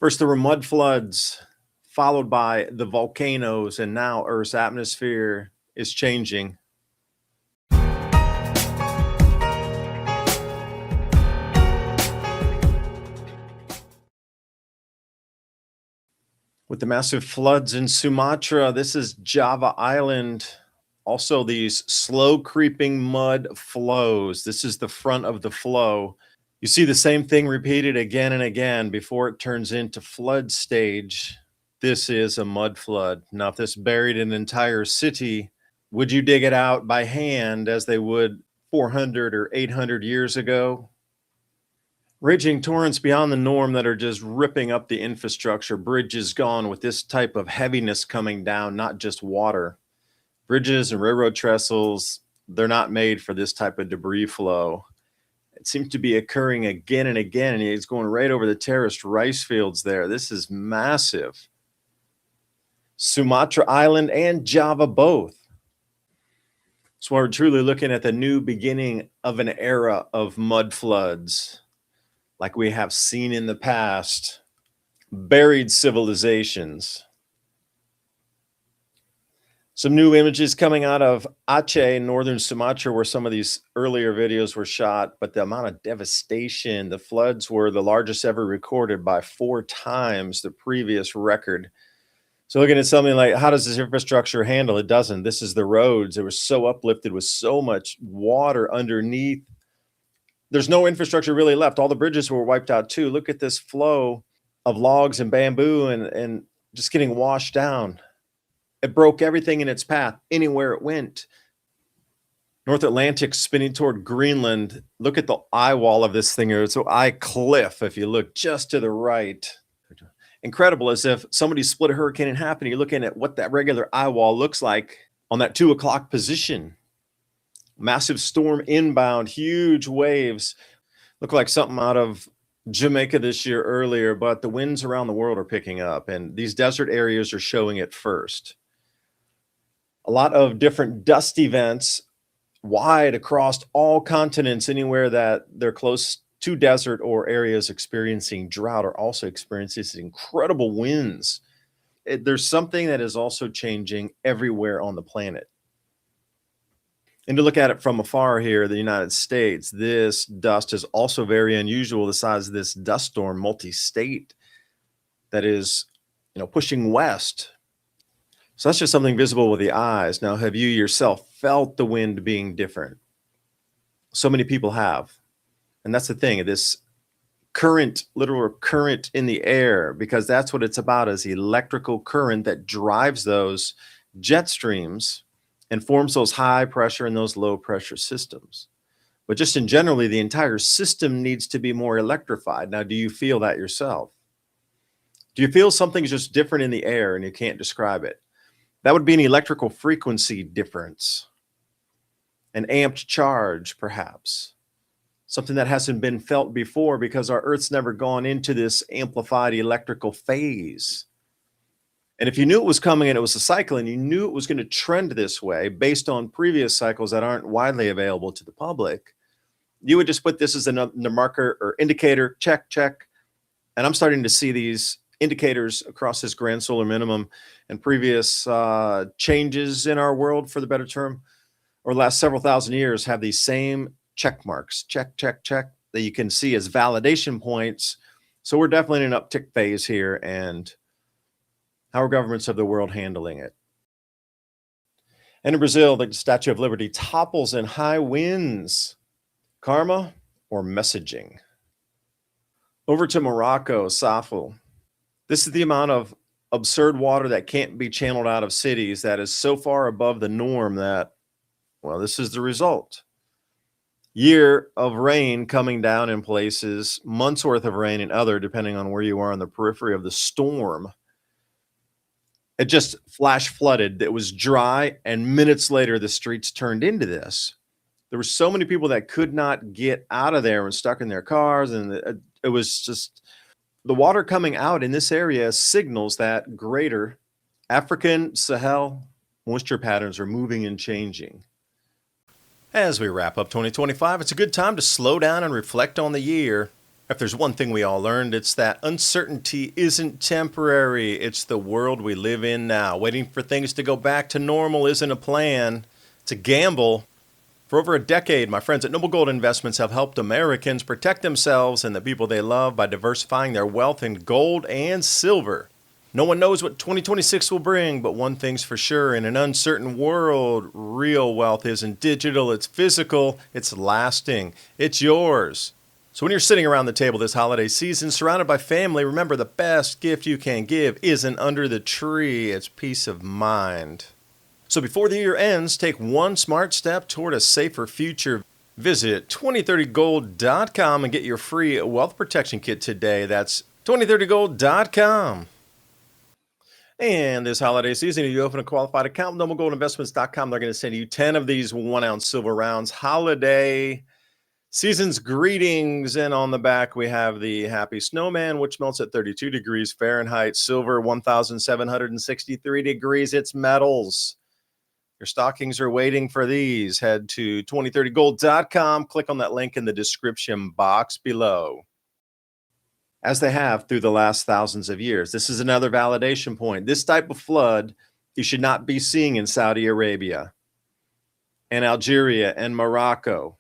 First, there were mud floods, followed by the volcanoes, and now Earth's atmosphere is changing. With the massive floods in Sumatra, this is Java Island. Also, these slow creeping mud flows. This is the front of the flow. You see the same thing repeated again and again before it turns into flood stage. This is a mud flood. Now, if this buried an entire city, would you dig it out by hand as they would 400 or 800 years ago? Raging torrents beyond the norm that are just ripping up the infrastructure. Bridges gone with this type of heaviness coming down, not just water. Bridges and railroad trestles, they're not made for this type of debris flow. It seems to be occurring again and again, and it's going right over the terraced rice fields there. This is massive. Sumatra Island and Java both. So we're truly looking at the new beginning of an era of mud floods, like we have seen in the past. Buried civilizations. Some new images coming out of Aceh, northern Sumatra, where some of these earlier videos were shot, but the amount of devastation, the floods were the largest ever recorded by 4 times the previous record. So looking at something like, how does this infrastructure handle? It doesn't. This is the roads. It was so uplifted with so much water underneath. There's no infrastructure really left. All the bridges were wiped out too. Look at this flow of logs and bamboo and just getting washed down. It broke everything in its path, anywhere it went. North Atlantic spinning toward Greenland. Look at the eye wall of this thing here. It's an eye cliff if you look just to the right. Incredible, as if somebody split a hurricane in half and you're looking at what that regular eye wall looks like on that 2 o'clock position. Massive storm inbound, huge waves. Look like something out of Jamaica this year earlier, but the winds around the world are picking up, and these desert areas are showing it first. A lot of different dust events wide across all continents. Anywhere that they're close to desert or areas experiencing drought are also experiencing these incredible winds. There's something that is also changing everywhere on the planet. And to look at it from afar here, the United States, this dust is also very unusual. The size of this dust storm, multi-state, that is, pushing west. So that's just something visible with the eyes. Now, have you yourself felt the wind being different? So many people have. And that's the thing, this current, literal current in the air, because that's what it's about, is electrical current that drives those jet streams and forms those high pressure and those low pressure systems. But just in generally, the entire system needs to be more electrified. Now, do you feel that yourself? Do you feel something's just different in the air and you can't describe it? That would be an electrical frequency difference, an amped charge, perhaps. Something that hasn't been felt before because our Earth's never gone into this amplified electrical phase. And if you knew it was coming and it was a cycle and you knew it was going to trend this way based on previous cycles that aren't widely available to the public, you would just put this as a marker or indicator, check, check. And I'm starting to see these indicators across this grand solar minimum and previous changes in our world, for the better term, or the last several thousand years have these same check marks, check, check, check, that you can see as validation points. So we're definitely in an uptick phase here, and how are governments of the world handling it? And in Brazil, the Statue of Liberty topples in high winds. Karma or messaging? Over to Morocco, Safil. This is the amount of absurd water that can't be channeled out of cities that is so far above the norm that, well, this is the result. Year of rain coming down in places, months worth of rain in other, depending on where you are on the periphery of the storm. It just flash flooded. It was dry, and minutes later, the streets turned into this. There were so many people that could not get out of there and stuck in their cars, and it was just the water coming out in this area signals that greater African Sahel moisture patterns are moving and changing. As we wrap up 2025, it's a good time to slow down and reflect on the year. If there's one thing we all learned, it's that uncertainty isn't temporary. It's the world we live in now. Waiting for things to go back to normal isn't a plan. It's a gamble. For over a decade, my friends at Noble Gold Investments have helped Americans protect themselves and the people they love by diversifying their wealth in gold and silver. No one knows what 2026 will bring, but one thing's for sure. In an uncertain world, real wealth isn't digital, it's physical, it's lasting, it's yours. So when you're sitting around the table this holiday season, surrounded by family, remember the best gift you can give isn't under the tree, it's peace of mind. So before the year ends, take one smart step toward a safer future. Visit 2030gold.com and get your free wealth protection kit today. That's 2030gold.com. And this holiday season, if you open a qualified account with noblegoldinvestments.com, they're going to send you 10 of these 1-ounce silver rounds. Holiday season's greetings. And on the back, we have the Happy Snowman, which melts at 32 degrees Fahrenheit. Silver, 1,763 degrees. It's metals. Your stockings are waiting for these. Head to 2030gold.com. Click on that link in the description box below. As they have through the last thousands of years. This is another validation point. This type of flood you should not be seeing in Saudi Arabia and Algeria and Morocco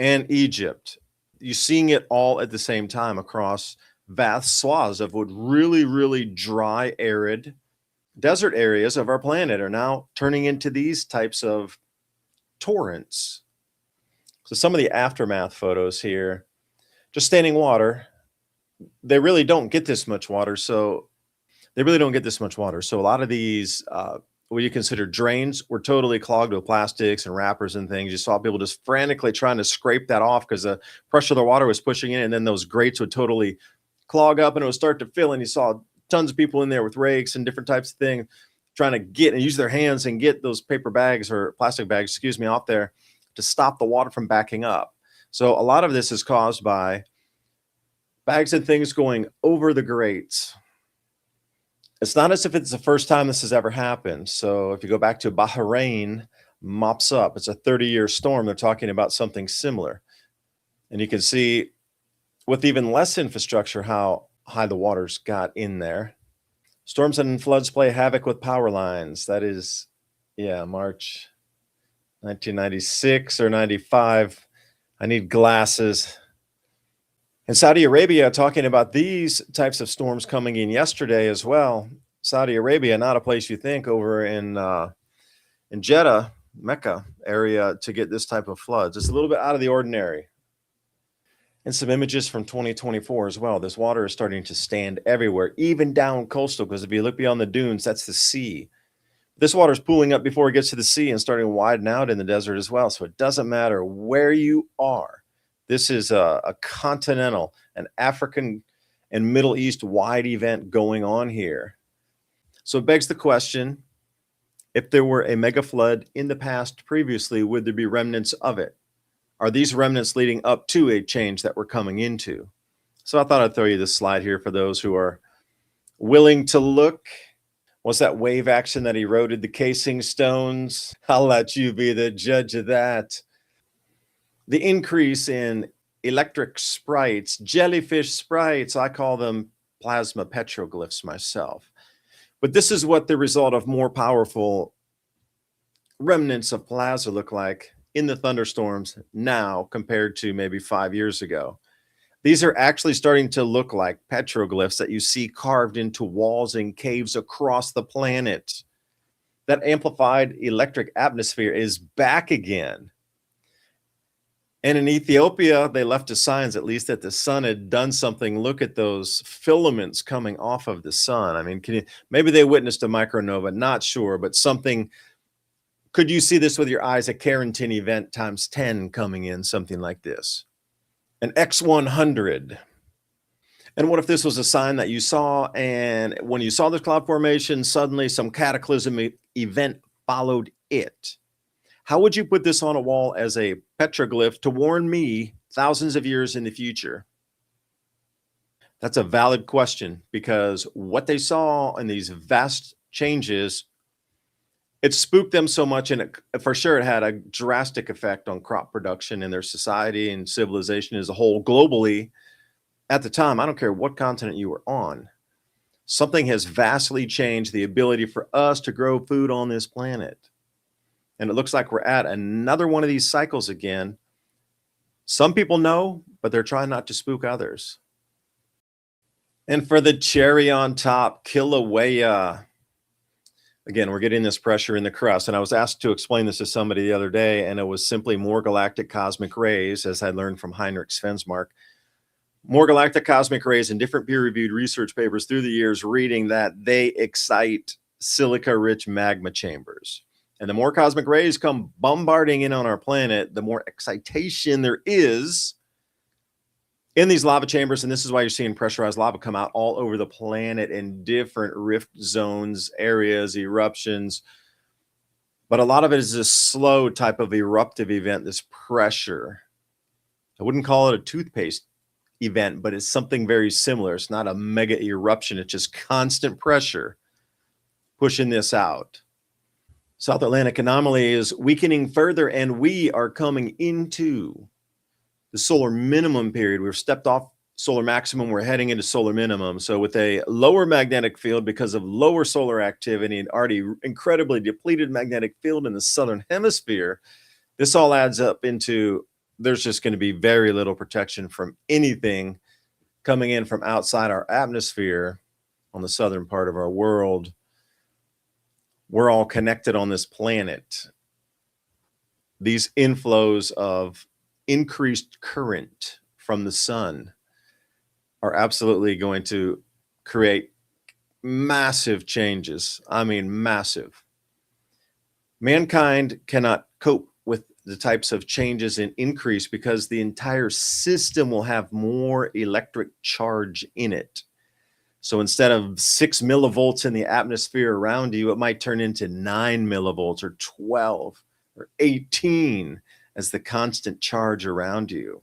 and Egypt. You're seeing it all at the same time across vast swaths of what really, really dry, arid desert areas of our planet are now turning into these types of torrents. So some of the aftermath photos here, just standing water. They really don't get this much water. So a lot of these, what you consider drains, were totally clogged with plastics and wrappers and things. You saw people just frantically trying to scrape that off because the pressure of the water was pushing in, and then those grates would totally clog up and it would start to fill. And you saw tons of people in there with rakes and different types of things trying to get and use their hands and get those paper bags or plastic bags, off there to stop the water from backing up. So a lot of this is caused by bags and things going over the grates. It's not as if it's the first time this has ever happened. So if you go back to Bahrain, mops up. It's a 30-year storm. They're talking about something similar. And you can see with even less infrastructure how high the waters got in there. Storms and floods play havoc with power lines. That is, March 1996 or 95. I need glasses. In Saudi Arabia, talking about these types of storms coming in yesterday as well. Saudi Arabia, not a place you think over in Jeddah, Mecca area to get this type of floods. It's a little bit out of the ordinary. And some images from 2024 as well. This water is starting to stand everywhere, even down coastal, because if you look beyond the dunes, that's the sea. This water is pooling up before it gets to the sea and starting to widen out in the desert as well. So it doesn't matter where you are. This is a continental, an African and Middle East wide event going on here. So it begs the question, if there were a mega flood in the past previously, would there be remnants of it? Are these remnants leading up to a change that we're coming into? So I thought I'd throw you this slide here for those who are willing to look. What's that wave action that eroded the casing stones? I'll let you be the judge of that. The increase in electric sprites, jellyfish sprites, I call them plasma petroglyphs myself. But this is what the result of more powerful remnants of plasma look like in the thunderstorms now compared to maybe 5 years ago. These are actually starting to look like petroglyphs that you see carved into walls and caves across the planet. That amplified electric atmosphere is back again. And in Ethiopia, they left us signs, at least, that the sun had done something. Look at those filaments coming off of the sun. I mean, maybe they witnessed a micronova, not sure, but something. Could you see this with your eyes? A Carrington event times 10 coming in, something like this. An X100. And what if this was a sign that you saw, and when you saw this cloud formation, suddenly some cataclysmic event followed it? How would you put this on a wall as a petroglyph to warn me thousands of years in the future? That's a valid question, because what they saw in these vast changes it spooked them so much, and for sure it had a drastic effect on crop production in their society and civilization as a whole globally. At the time, I don't care what continent you were on, something has vastly changed the ability for us to grow food on this planet. And it looks like we're at another one of these cycles again. Some people know, but they're trying not to spook others. And for the cherry on top, Kilauea. Again, we're getting this pressure in the crust. And I was asked to explain this to somebody the other day, and it was simply more galactic cosmic rays, as I learned from Heinrich Svensmark. More galactic cosmic rays in different peer-reviewed research papers through the years, reading that they excite silica-rich magma chambers. And the more cosmic rays come bombarding in on our planet, the more excitation there is in these lava chambers. And this is why you're seeing pressurized lava come out all over the planet in different rift zones, areas, eruptions. But a lot of it is a slow type of eruptive event, this pressure. I wouldn't call it a toothpaste event, but it's something very similar. It's not a mega eruption. It's just constant pressure pushing this out. South Atlantic anomaly is weakening further, and we are coming into the solar minimum period. We've stepped off solar maximum. We're heading into solar minimum. So with a lower magnetic field because of lower solar activity and already incredibly depleted magnetic field in the southern hemisphere, this all adds up into there's just going to be very little protection from anything coming in from outside our atmosphere on the southern part of our world. We're all connected on this planet. These inflows of increased current from the sun are absolutely going to create massive changes. I mean, massive. Mankind cannot cope with the types of changes in increase because the entire system will have more electric charge in it. So instead of 6 millivolts in the atmosphere around you, it might turn into 9 millivolts or 12 or 18 as the constant charge around you.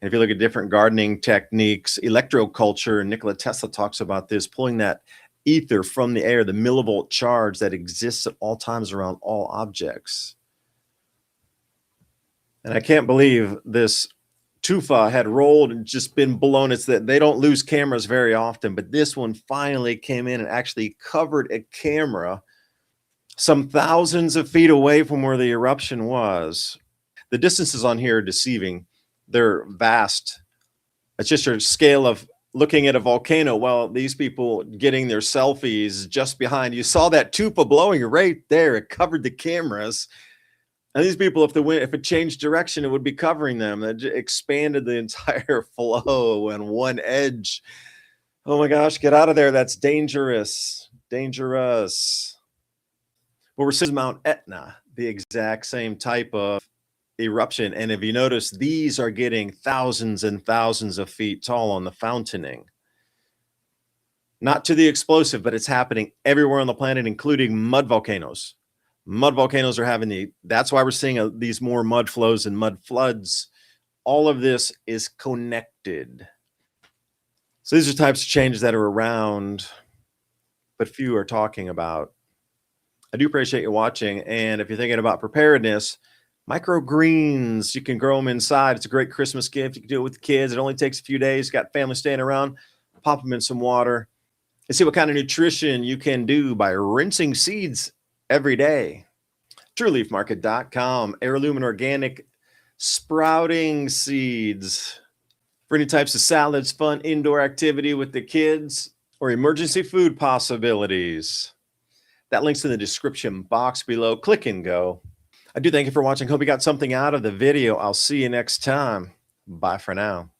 And if you look at different gardening techniques, electroculture, Nikola Tesla talks about this, pulling that ether from the air, the millivolt charge that exists at all times around all objects. And I can't believe this tufa had rolled and just been blown. It's that they don't lose cameras very often, but this one finally came in and actually covered a camera some thousands of feet away from where the eruption was. The distances on here are deceiving. They're vast. It's just a scale of looking at a volcano while these people getting their selfies just behind. You saw that tufa blowing right there. It covered the cameras. And these people, if it changed direction, it would be covering them. It expanded the entire flow and one edge. Oh my gosh, get out of there. That's dangerous. Dangerous. Well, we're seeing Mount Etna, the exact same type of eruption. And if you notice, these are getting thousands and thousands of feet tall on the fountaining. Not to the explosive, but it's happening everywhere on the planet, including mud volcanoes. Mud volcanoes are having that's why we're seeing these more mud flows and mud floods. All of this is connected. So these are types of changes that are around, but few are talking about. I do appreciate you watching. And if you're thinking about preparedness, microgreens, you can grow them inside. It's a great Christmas gift. You can do it with the kids. It only takes a few days. You got family staying around, pop them in some water and see what kind of nutrition you can do by rinsing seeds every day. TrueLeafMarket.com, heirloom and organic sprouting seeds for any types of salads, fun indoor activity with the kids, or emergency food possibilities. That link's in the description box below. Click and go. I do thank you for watching. Hope you got something out of the video. I'll see you next time. Bye for now.